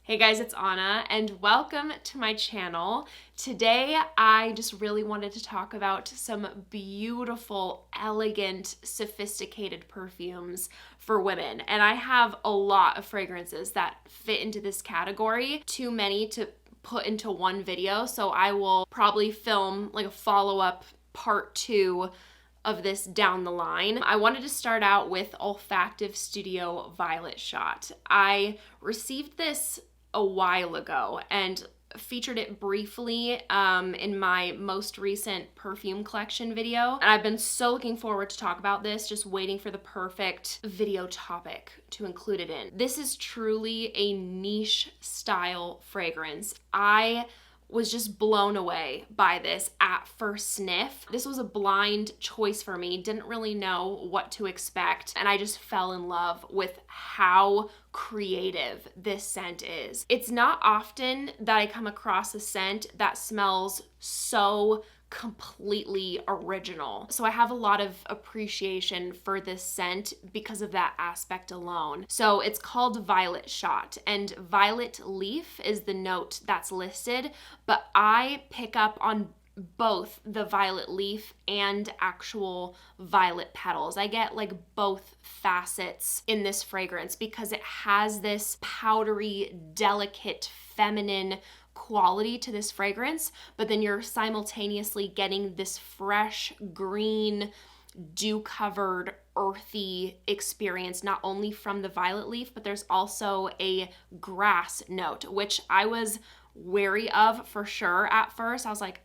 Hey guys, it's Anna and welcome to my channel. Today I just really wanted to talk about some beautiful, elegant, sophisticated perfumes for women. And I have a lot of fragrances that fit into this category, too many to put into one video, so I will probably film like a follow-up part 2 of this down the line. I wanted to start out with Olfactive Studio Violet Shot. I received this a while ago and featured it briefly in my most recent perfume collection video. And I've been so looking forward to talk about this, just waiting for the perfect video topic to include it in. This is truly a niche style fragrance. I was just blown away by this at first sniff. This was a blind choice for me, didn't really know what to expect, and I just fell in love with how creative this scent is. It's not often that I come across a scent that smells so completely original. So I have a lot of appreciation for this scent because of that aspect alone. So it's called Violet Shot, and violet leaf is the note that's listed, but I pick up on both the violet leaf and actual violet petals. I get like both facets in this fragrance because it has this powdery, delicate, feminine quality to this fragrance, but then you're simultaneously getting this fresh, green, dew-covered, earthy experience, not only from the violet leaf, but there's also a grass note, which I was wary of for sure at first. I was like,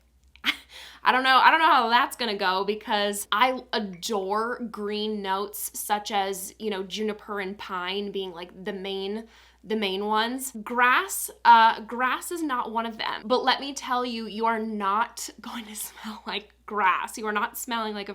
I don't know how that's gonna go, because I adore green notes such as, juniper and pine being like the main ones. Grass is not one of them. But let me tell you, you are not going to smell like grass. You are not smelling like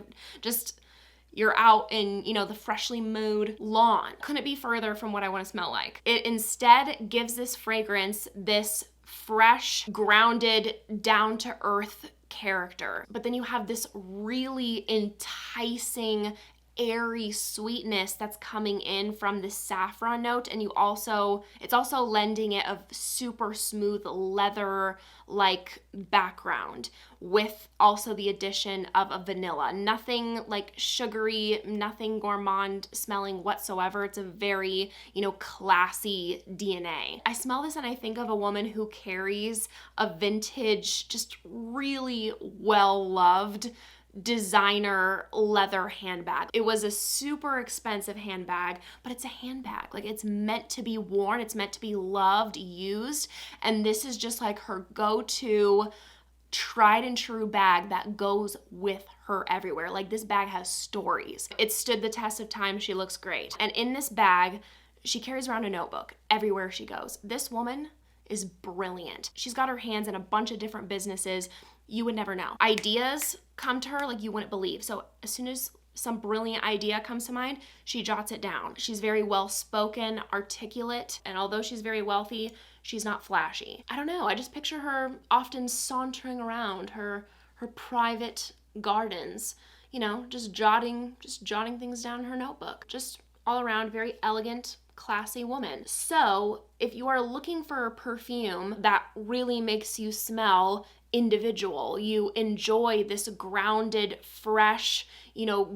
you're out in, the freshly mowed lawn. Couldn't be further from what I want to smell like. It instead gives this fragrance this fresh, grounded, down-to-earth character. But then you have this really enticing, airy sweetness that's coming in from the saffron note, and it's also lending it a super smooth leather like background with also the addition of a vanilla. Nothing like sugary, nothing gourmand smelling whatsoever. It's a very, classy DNA. I smell this and I think of a woman who carries a vintage, just really well-loved designer leather handbag. It was a super expensive handbag, but it's a handbag. Like, it's meant to be worn, it's meant to be loved, used, and this is just like her go-to tried and true bag that goes with her everywhere. Like, this bag has stories. It stood the test of time. She looks great. And in this bag, she carries around a notebook everywhere she goes. This woman is brilliant. She's got her hands in a bunch of different businesses. You would never know. Ideas come to her like you wouldn't believe. So as soon as some brilliant idea comes to mind, she jots it down. She's very well-spoken, articulate, and although she's very wealthy, she's not flashy. I don't know, I just picture her often sauntering around her private gardens, just jotting things down in her notebook. Just all around very elegant, classy woman. So if you are looking for a perfume that really makes you smell individual, you enjoy this grounded, fresh,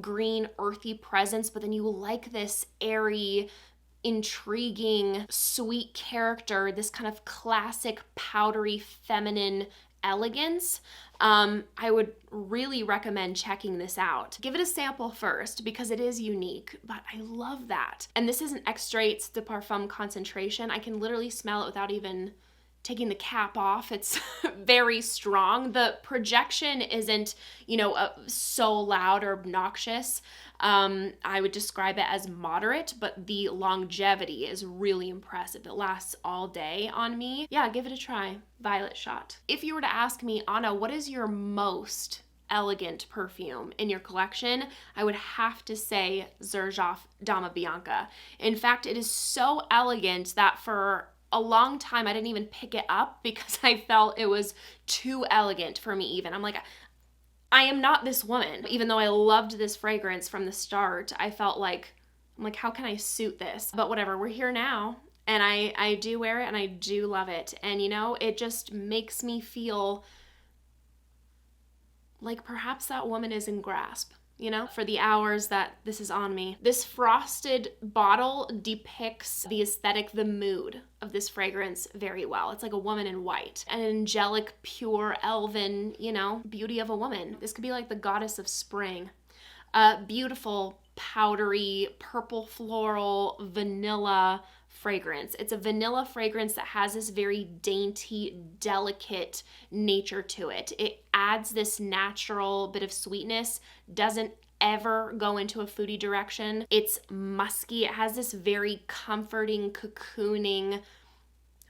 green, earthy presence, but then you like this airy, intriguing, sweet character, this kind of classic, powdery, feminine elegance, I would really recommend checking this out. Give it a sample first because it is unique, but I love that. And this is an Extraits de Parfum concentration. I can literally smell it without even taking the cap off. It's very strong. The projection isn't, so loud or obnoxious. I would describe it as moderate, but the longevity is really impressive. It lasts all day on me. Yeah, give it a try. Violet Shot. If you were to ask me, Anna, what is your most elegant perfume in your collection, I would have to say Xerjoff Dama Bianca. In fact, it is so elegant that for a long time I didn't even pick it up because I felt it was too elegant for me even. I'm like, I am not this woman. Even though I loved this fragrance from the start, I felt like, how can I suit this? But whatever, we're here now. And I do wear it and I do love it. And you know, it just makes me feel like perhaps that woman is in grasp, you know, for the hours that this is on me. This frosted bottle depicts the aesthetic, the mood of this fragrance very well. It's like a woman in white, an angelic, pure, elven, you know, beauty of a woman. This could be like the goddess of spring. Beautiful, powdery, purple floral, vanilla fragrance. It's a vanilla fragrance that has this very dainty, delicate nature to it. It adds this natural bit of sweetness, doesn't ever go into a foodie direction. It's musky. It has this very comforting, cocooning,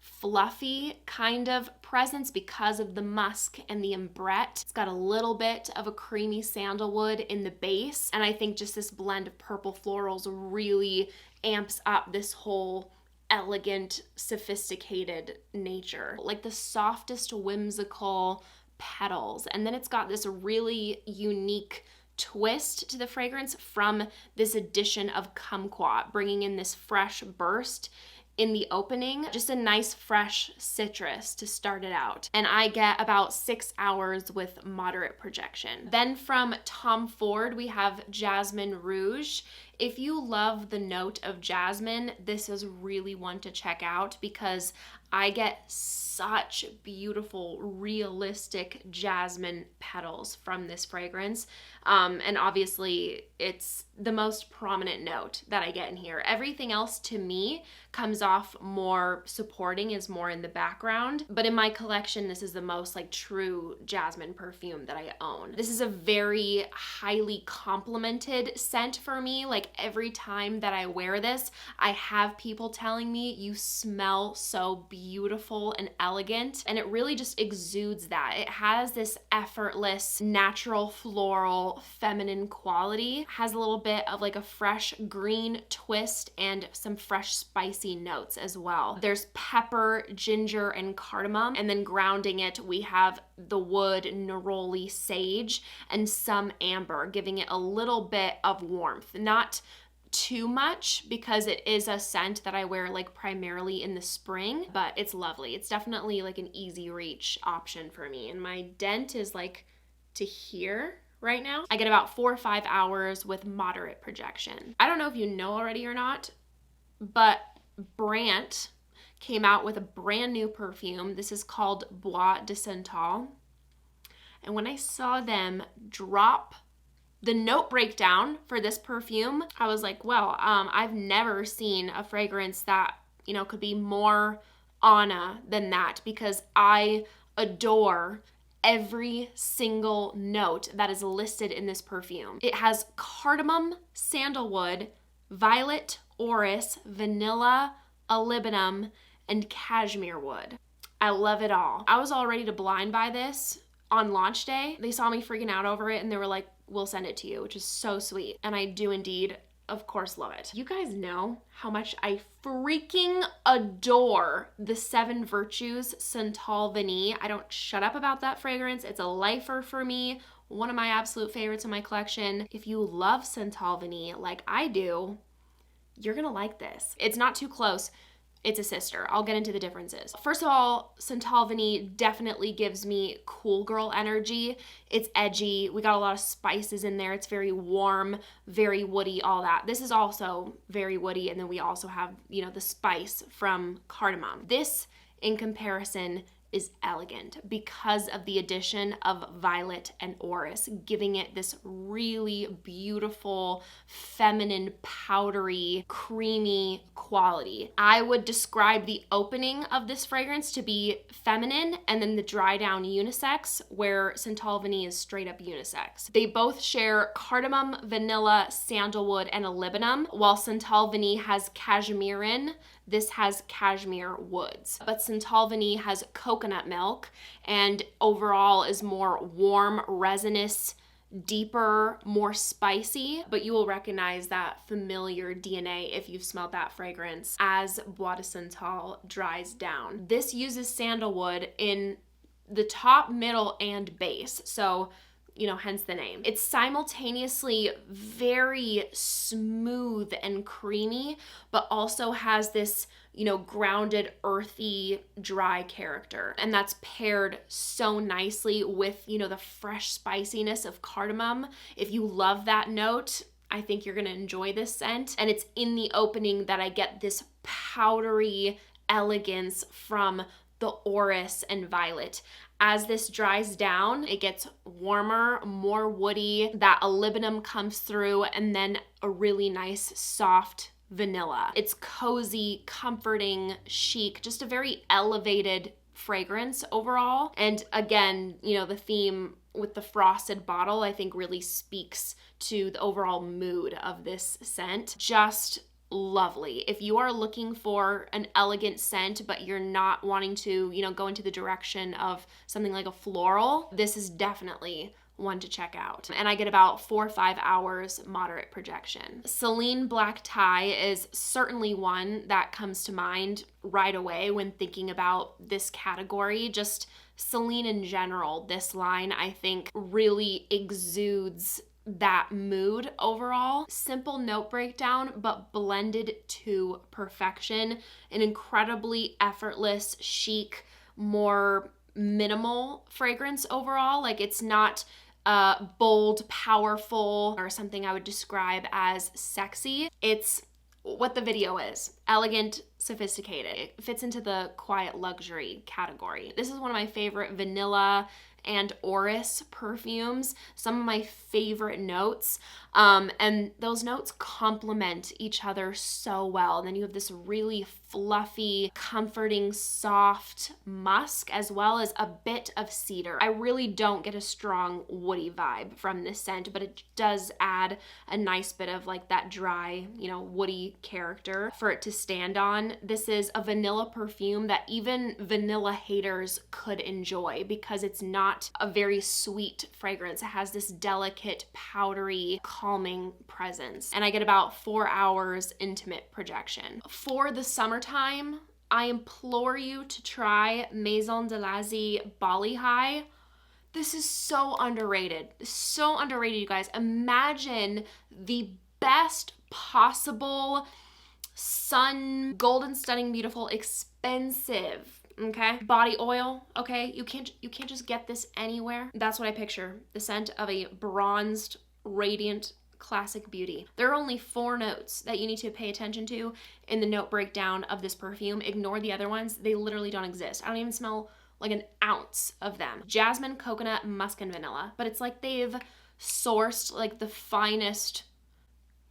fluffy kind of presence because of the musk and the ambrette. It's got a little bit of a creamy sandalwood in the base, and I think just this blend of purple florals really amps up this whole elegant, sophisticated nature. Like the softest, whimsical petals, and then it's got this really unique twist to the fragrance from this addition of kumquat, bringing in this fresh burst in the opening, just a nice fresh citrus to start it out. And I get about 6 hours with moderate projection. Then from Tom Ford, we have Jasmin Rouge. If you love the note of jasmine, this is really one to check out because I get such beautiful, realistic jasmine petals from this fragrance. And obviously, it's the most prominent note that I get in here. Everything else to me comes off more supporting, is more in the background. But in my collection, this is the most like true jasmine perfume that I own. This is a very highly complimented scent for me. Like every time that I wear this, I have people telling me, you smell so beautiful and elegant. And it really just exudes that. It has this effortless, natural, floral, feminine quality. It has a little bit of like a fresh green twist and some fresh spicy notes as well. There's pepper, ginger, and cardamom. And then grounding it, we have the wood, neroli, sage, and some amber, giving it a little bit of warmth. Not too much because it is a scent that I wear like primarily in the spring, but it's lovely. It's definitely like an easy reach option for me. And my dent is like to here right now. I get about 4 or 5 hours with moderate projection. I don't know if you know already or not, but Brandt came out with a brand new perfume. This is called Bois de Santal. And when I saw them drop the note breakdown for this perfume, I was like, well, I've never seen a fragrance that, you know, could be more Anna than that, because I adore every single note that is listed in this perfume. It has cardamom, sandalwood, violet, orris, vanilla, olibanum, and cashmere wood. I love it all. I was all ready to blind buy this on launch day. They saw me freaking out over it and they were like, we'll send it to you, which is so sweet. And I do indeed, of course, love it. You guys know how much I freaking adore the 7 Virtues Santal Vanille. I don't shut up about that fragrance. It's a lifer for me. One of my absolute favorites in my collection. If you love Santal Vanille like I do, you're gonna like this. It's not too close. It's a sister. I'll get into the differences. First of all, Santal Vanille definitely gives me cool girl energy. It's edgy. We got a lot of spices in there. It's very warm, very woody, all that. This is also very woody, and then we also have, you know, the spice from cardamom. This, in comparison, is elegant because of the addition of violet and orris, giving it this really beautiful, feminine, powdery, creamy quality. I would describe the opening of this fragrance to be feminine, and then the dry down unisex, where Santal Vanille is straight up unisex. They both share cardamom, vanilla, sandalwood, and olibanum, while Santal Vanille has cashmere. This has cashmere woods, but Santal Vanille has coconut milk and overall is more warm, resinous, deeper, more spicy, but you will recognize that familiar DNA if you've smelled that fragrance as Bois de Santal dries down. This uses sandalwood in the top, middle, and base. So you know, hence the name. It's simultaneously very smooth and creamy, but also has this, you know, grounded, earthy, dry character. And that's paired so nicely with, you know, the fresh spiciness of cardamom. If you love that note, I think you're gonna enjoy this scent. And it's in the opening that I get this powdery elegance from the orris and violet. As this dries down, it gets warmer, more woody, that olibanum comes through, and then a really nice soft vanilla. It's cozy, comforting, chic, just a very elevated fragrance overall. And again, you know, the theme with the frosted bottle, I think really speaks to the overall mood of this scent. Just lovely. If you are looking for an elegant scent, but you're not wanting to, you know, go into the direction of something like a floral, this is definitely one to check out. And I get about 4 or 5 hours moderate projection. Celine Black Tie is certainly one that comes to mind right away when thinking about this category. Just Celine in general, this line I think really exudes that mood overall. Simple note breakdown, but blended to perfection. An incredibly effortless, chic, more minimal fragrance overall. Like, it's not bold, powerful, or something I would describe as sexy. It's what the video is. Elegant, sophisticated. It fits into the quiet luxury category. This is one of my favorite vanilla and orris perfumes, some of my favorite notes, and those notes complement each other so well. And then you have this really fluffy, comforting, soft musk, as well as a bit of cedar. I really don't get a strong woody vibe from this scent, but it does add a nice bit of like that dry, you know, woody character for it to stand on. This is a vanilla perfume that even vanilla haters could enjoy because it's not a very sweet fragrance. It has this delicate, powdery, calming presence. And I get about 4 hours intimate projection. For the summertime, I implore you to try Maison de Lazy Bali High. This is so underrated. So underrated, you guys. Imagine the best possible sun, golden, stunning, beautiful, expensive, okay, body oil, okay? You can't just get this anywhere. That's what I picture. The scent of a bronzed, radiant, classic beauty. There are only 4 notes that you need to pay attention to in the note breakdown of this perfume. Ignore the other ones. They literally don't exist. I don't even smell like an ounce of them. Jasmine, coconut, musk, and vanilla. But it's like they've sourced like the finest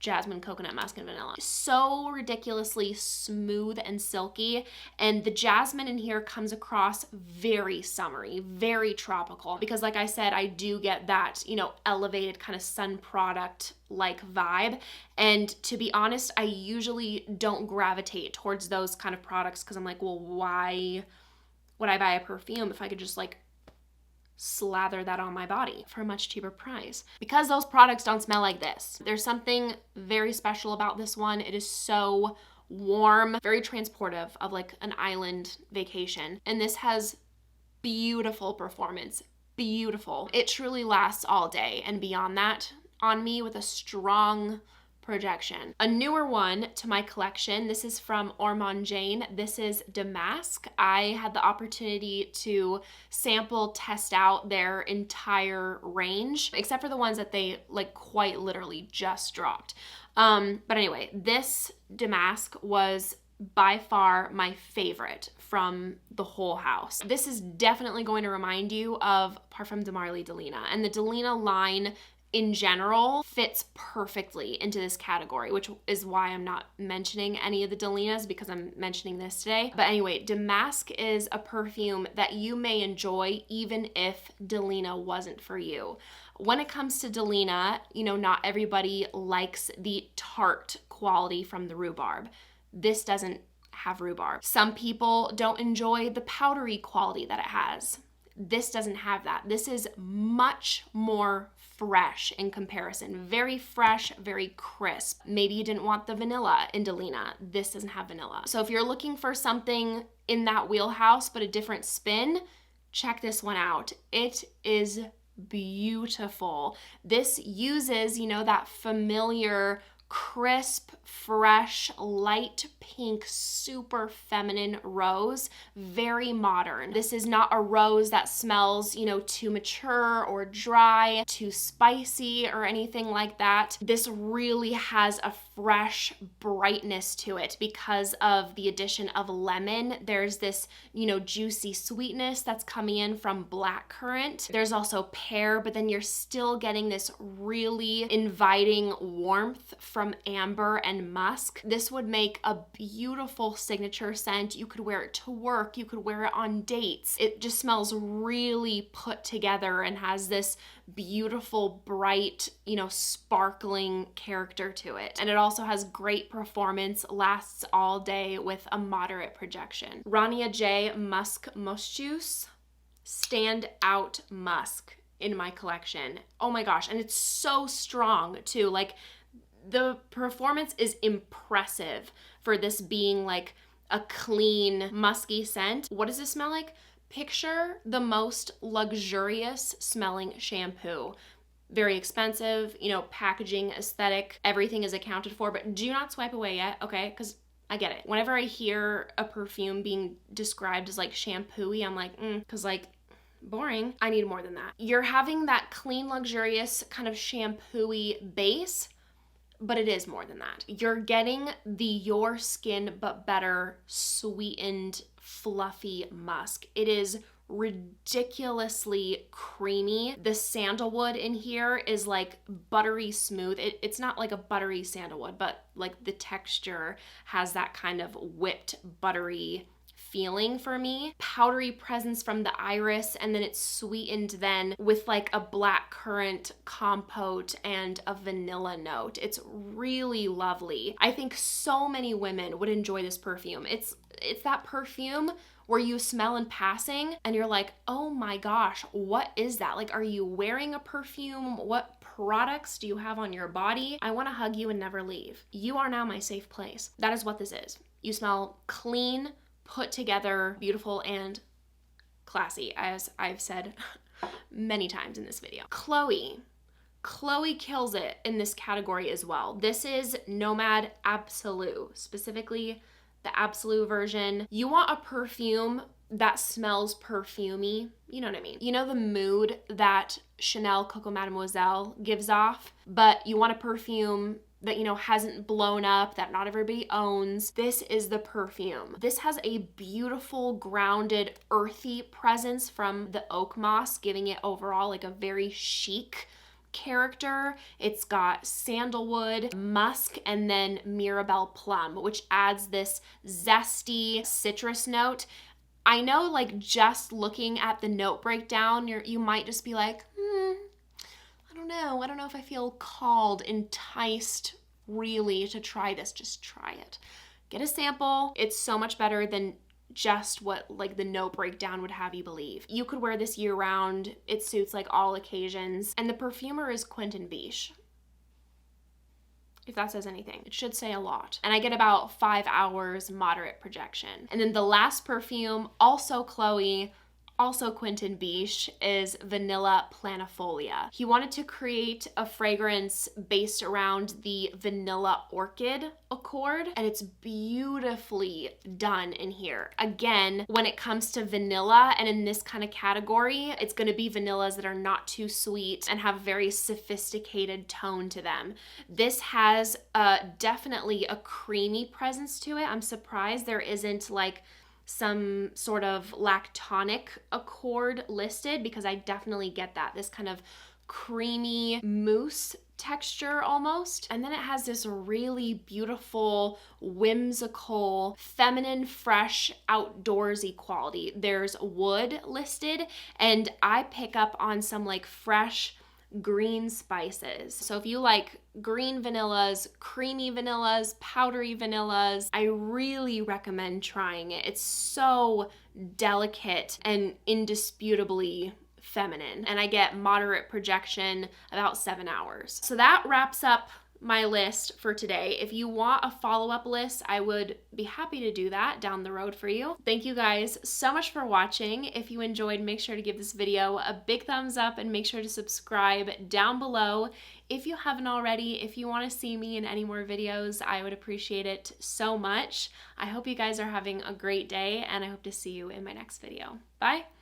jasmine, coconut, musk, and vanilla. So ridiculously smooth and silky, and the jasmine in here comes across very summery, very tropical, because like I said, I do get that, you know, elevated kind of sun product like vibe. And to be honest, I usually don't gravitate towards those kind of products because I'm like, well, why would I buy a perfume if I could just like slather that on my body for a much cheaper price? Because those products don't smell like this. There's something very special about this one. It is so warm, very transportive of like an island vacation. And this has beautiful performance, beautiful. It truly lasts all day and beyond that on me with a strong projection. A newer one to my collection, this is from Ormonde Jayne. This is Damask. I had the opportunity to sample test out their entire range, except for the ones that they like quite literally just dropped. But anyway, this Damask was by far my favorite from the whole house. This is definitely going to remind you of Parfum de Marly Delina, and the Delina line in general fits perfectly into this category, which is why I'm not mentioning any of the Delinas because I'm mentioning this today. But anyway, Damask is a perfume that you may enjoy even if Delina wasn't for you. When it comes to Delina, you know, not everybody likes the tart quality from the rhubarb. This doesn't have rhubarb. Some people don't enjoy the powdery quality that it has. This doesn't have that. This is much more fresh in comparison. Very fresh, very crisp. Maybe you didn't want the vanilla in Delina. This doesn't have vanilla. So if you're looking for something in that wheelhouse but a different spin, check this one out. It is beautiful. This uses, you know, that familiar crisp, fresh, light pink, super feminine rose, very modern. This is not a rose that smells, you know, too mature or dry, too spicy or anything like that. This really has a fresh brightness to it because of the addition of lemon. There's this, you know, juicy sweetness that's coming in from blackcurrant. There's also pear, but then you're still getting this really inviting warmth from amber and musk. This would make a beautiful signature scent. You could wear it to work, you could wear it on dates. It just smells really put together and has this beautiful, bright, you know, sparkling character to it. And it also has great performance, lasts all day with a moderate projection. Rania J Musk Juice, stand out musk in my collection. Oh my gosh, and it's so strong too. Like, the performance is impressive for this being like a clean, musky scent. What does this smell like? Picture the most luxurious smelling shampoo. Very expensive, you know, packaging, aesthetic, everything is accounted for, but do not swipe away yet, okay? Because I get it. Whenever I hear a perfume being described as like shampoo-y, I'm like, because like, boring. I need more than that. You're having that clean, luxurious kind of shampoo-y base, but it is more than that. You're getting the Your Skin But Better sweetened, fluffy musk. It is ridiculously creamy. The sandalwood in here is like buttery smooth. It's not like a buttery sandalwood, but like the texture has that kind of whipped buttery feeling for me. Powdery presence from the iris, and then it's sweetened then with like a blackcurrant compote and a vanilla note. It's really lovely. I think so many women would enjoy this perfume. It's that perfume where you smell in passing and you're like, oh my gosh, what is that? Like, are you wearing a perfume? What products do you have on your body? I want to hug you and never leave. You are now my safe place. That is what this is. You smell clean, put together, beautiful, and classy, as I've said many times in this video. Chloe kills it in this category as well. This is Nomade Absolu, specifically the Absolu version. You want a perfume that smells perfumey, you know what I mean? You know the mood that Chanel Coco Mademoiselle gives off, but you want a perfume that, you know, hasn't blown up, that not everybody owns. This is the perfume. This has a beautiful, grounded, earthy presence from the oak moss, giving it overall like a very chic character. It's got sandalwood, musk, and then Mirabelle plum, which adds this zesty citrus note. I know, like, just looking at the note breakdown, you might just be like, I don't know if I feel called, enticed really to try this. Just try it. Get a sample. It's so much better than just what like the note breakdown would have you believe. You could wear this year round. It suits like all occasions. And the perfumer is Quentin Biche. If that says anything, it should say a lot. And I get about 5 hours moderate projection. And then the last perfume, also Chloe, also Quentin Biche, is Vanilla Planifolia. He wanted to create a fragrance based around the Vanilla Orchid Accord, and it's beautifully done in here. Again, when it comes to vanilla, and in this kind of category, it's gonna be vanillas that are not too sweet and have very sophisticated tone to them. This has definitely a creamy presence to it. I'm surprised there isn't like some sort of lactonic accord listed, because I definitely get that. This kind of creamy mousse texture almost. And then it has this really beautiful, whimsical, feminine, fresh, outdoorsy quality. There's wood listed, and I pick up on some like fresh green spices. So if you like green vanillas, creamy vanillas, powdery vanillas, I really recommend trying it. It's so delicate and indisputably feminine, and I get moderate projection, about 7 hours. So that wraps up my list for today. If you want a follow-up list, I would be happy to do that down the road for you. Thank you guys so much for watching. If you enjoyed, make sure to give this video a big thumbs up and make sure to subscribe down below. If you haven't already, if you want to see me in any more videos, I would appreciate it so much. I hope you guys are having a great day, and I hope to see you in my next video. Bye!